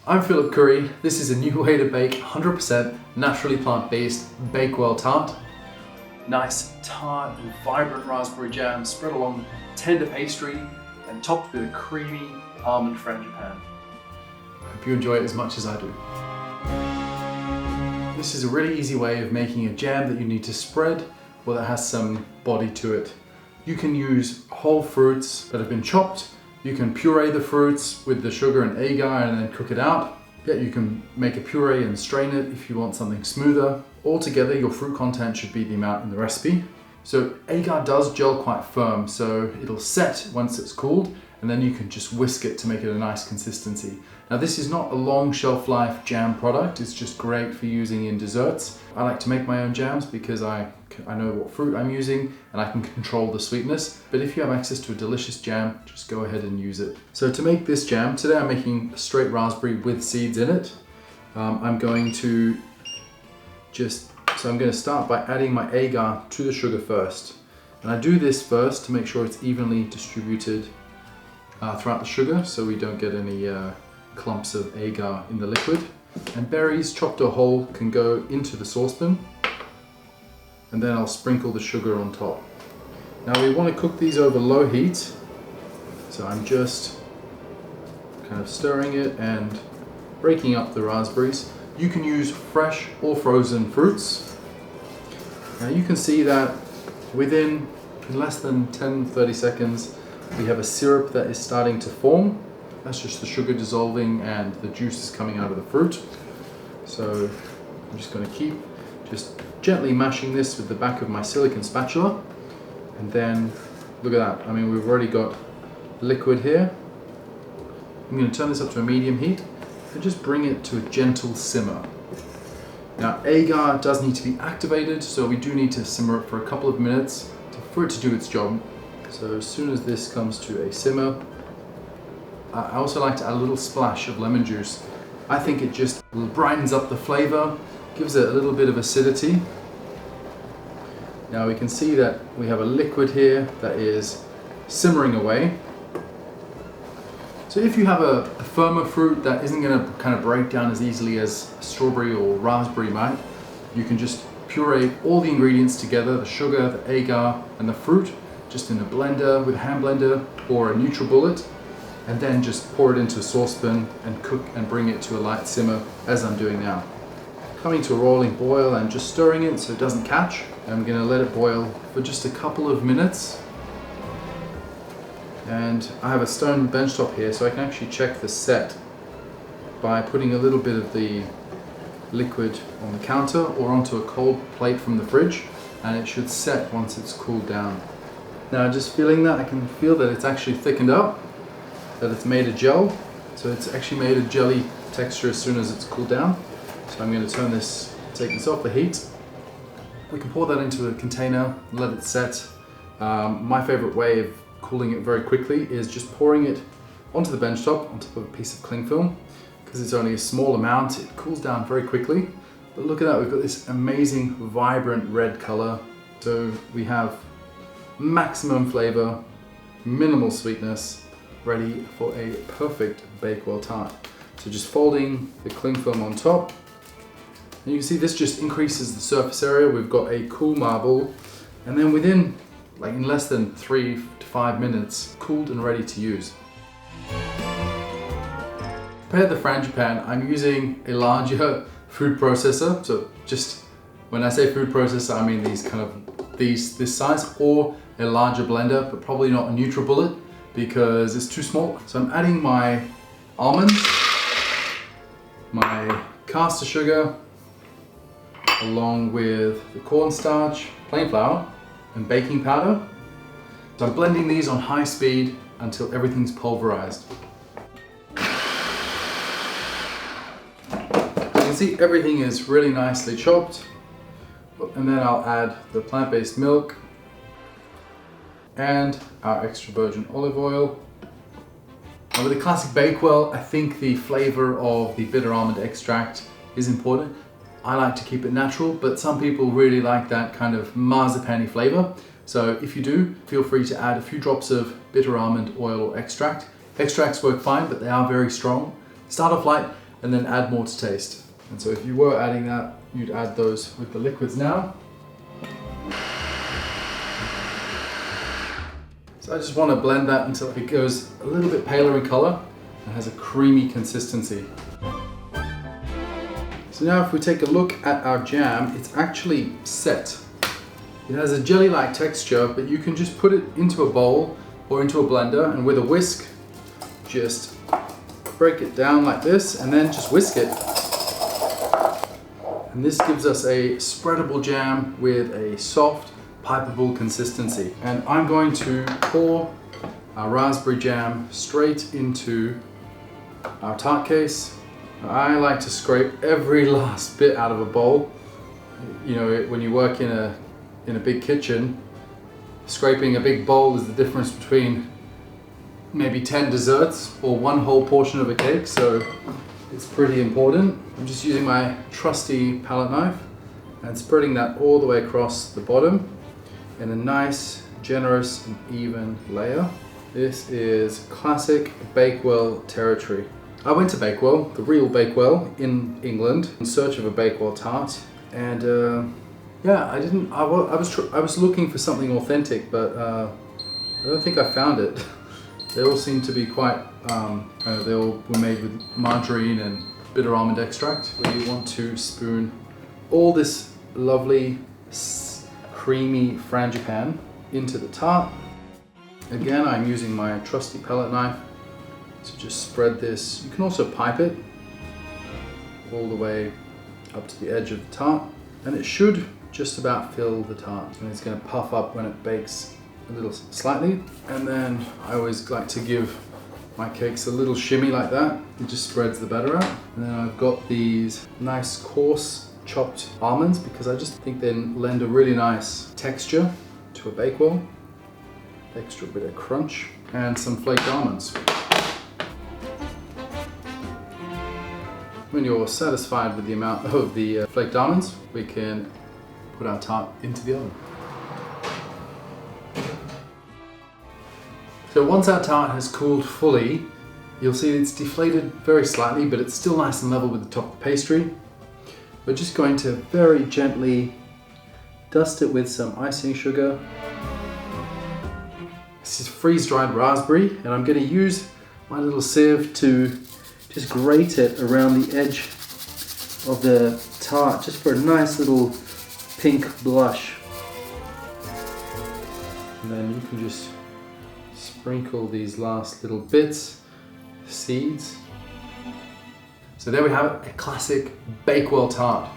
I'm Philip Curry. This is a new way to bake 100% naturally plant-based Bakewell Tart. Nice tart and vibrant raspberry jam spread along tender pastry and topped with a creamy almond frangipane. I hope you enjoy it as much as I do. This is a really easy way of making a jam that you need to spread or that has some body to it. You can use whole fruits that have been chopped. You can puree the fruits with the sugar and agar and then cook it out. Yeah, you can make a puree and strain it if you want something smoother. Altogether, your fruit content should be the amount in the recipe. So agar does gel quite firm, so it'll set once it's cooled, and then you can just whisk it to make it a nice consistency. Now this is not a long shelf life jam product, it's just great for using in desserts. I like to make my own jams because I know what fruit I'm using and I can control the sweetness. But if you have access to a delicious jam, just go ahead and use it. So to make this jam, today I'm making a straight raspberry with seeds in it. I'm going to start by adding my agar to the sugar first. And I do this first to make sure it's evenly distributed throughout the sugar so we don't get any clumps of agar in the liquid. And berries chopped or whole can go into the saucepan, and then I'll sprinkle the sugar on top. Now we want to cook these over low heat, so I'm just kind of stirring it and breaking up the raspberries. You can use fresh or frozen fruits. Now you can see that within less than 10-30 seconds we have a syrup that is starting to form. That's just the sugar dissolving and the juice is coming out of the fruit. So I'm just going to keep just gently mashing this with the back of my silicone spatula. And then look at that. I mean, we've already got liquid here. I'm going to turn this up to a medium heat and just bring it to a gentle simmer. Now agar does need to be activated, so we do need to simmer it for a couple of minutes for it to do its job. So as soon as this comes to a simmer, I also like to add a little splash of lemon juice. I think it just brightens up the flavor, gives it a little bit of acidity. Now we can see that we have a liquid here that is simmering away. So if you have a firmer fruit that isn't going to kind of break down as easily as strawberry or raspberry might, you can just puree all the ingredients together, the sugar, the agar, and the fruit, just in a blender with a hand blender or a NutriBullet, and then just pour it into a saucepan and cook and bring it to a light simmer as I'm doing now. Coming to a rolling boil and just stirring it so it doesn't catch. I'm going to let it boil for just a couple of minutes. And I have a stone benchtop here, so I can actually check the set by putting a little bit of the liquid on the counter or onto a cold plate from the fridge, and it should set once it's cooled down. Now just feeling that, I can feel that it's actually thickened up, that it's made a gel. So it's actually made a jelly texture as soon as it's cooled down. So I'm going to take this off the heat. We can pour that into a container, let it set. My favorite way of cooling it very quickly is just pouring it onto the benchtop on top of a piece of cling film. Because it's only a small amount, it cools down very quickly. But look at that, we've got this amazing vibrant red color. So we have maximum flavor, minimal sweetness, ready for a perfect Bakewell tart. So just folding the cling film on top. And you can see this just increases the surface area. We've got a cool marble, and then within, like in less than 3 to 5 minutes, cooled and ready to use. Compared to the Frangipane, I'm using a larger food processor. So just when I say food processor, I mean this size, or a larger blender, but probably not a NutriBullet because it's too small. So I'm adding my almonds, my caster sugar, along with the cornstarch, plain flour, and baking powder. So I'm blending these on high speed until everything's pulverized. You can see everything is really nicely chopped. And then I'll add the plant-based milk and our extra virgin olive oil. And with the classic Bakewell, I think the flavor of the bitter almond extract is important. I like to keep it natural, but some people really like that kind of marzipan-y flavor. So if you do, feel free to add a few drops of bitter almond oil or extract. Extracts work fine, but they are very strong. Start off light, and then add more to taste. And so if you were adding that, you'd add those with the liquids now. So I just want to blend that until it goes a little bit paler in color and has a creamy consistency. So now if we take a look at our jam, it's actually set. It has a jelly-like texture, but you can just put it into a bowl or into a blender, and with a whisk, just break it down like this and then just whisk it. And this gives us a spreadable jam with a soft, pipeable consistency. And I'm going to pour our raspberry jam straight into our tart case. I like to scrape every last bit out of a bowl. You know, when you work in a big kitchen, scraping a big bowl is the difference between maybe 10 desserts or one whole portion of a cake, so it's pretty important. I'm just using my trusty palette knife and spreading that all the way across the bottom in a nice, generous and even layer. This is classic Bakewell territory. I went to Bakewell, the real Bakewell in England, in search of a Bakewell tart, and yeah, I was looking for something authentic, but I don't think I found it. They all seem to be quite, they all were made with margarine and bitter almond extract. We want to spoon all this lovely creamy frangipane into the tart. Again, I'm using my trusty palette knife to just spread this. You can also pipe it all the way up to the edge of the tart, and it should just about fill the tart. And it's going to puff up when it bakes a little slightly. And then I always like to give my cakes a little shimmy like that. It just spreads the batter out. And then I've got these nice coarse chopped almonds because I just think they lend a really nice texture to a Bakewell. Extra bit of crunch, and some flaked almonds. When you're satisfied with the amount of the flaked almonds, we can put our tart into the oven. So once our tart has cooled fully, you'll see it's deflated very slightly, but it's still nice and level with the top of the pastry. We're just going to very gently dust it with some icing sugar. This is freeze-dried raspberry, and I'm going to use my little sieve to just grate it around the edge of the tart, just for a nice little pink blush. And then you can just sprinkle these last little bits, seeds. So there we have it, a classic Bakewell tart.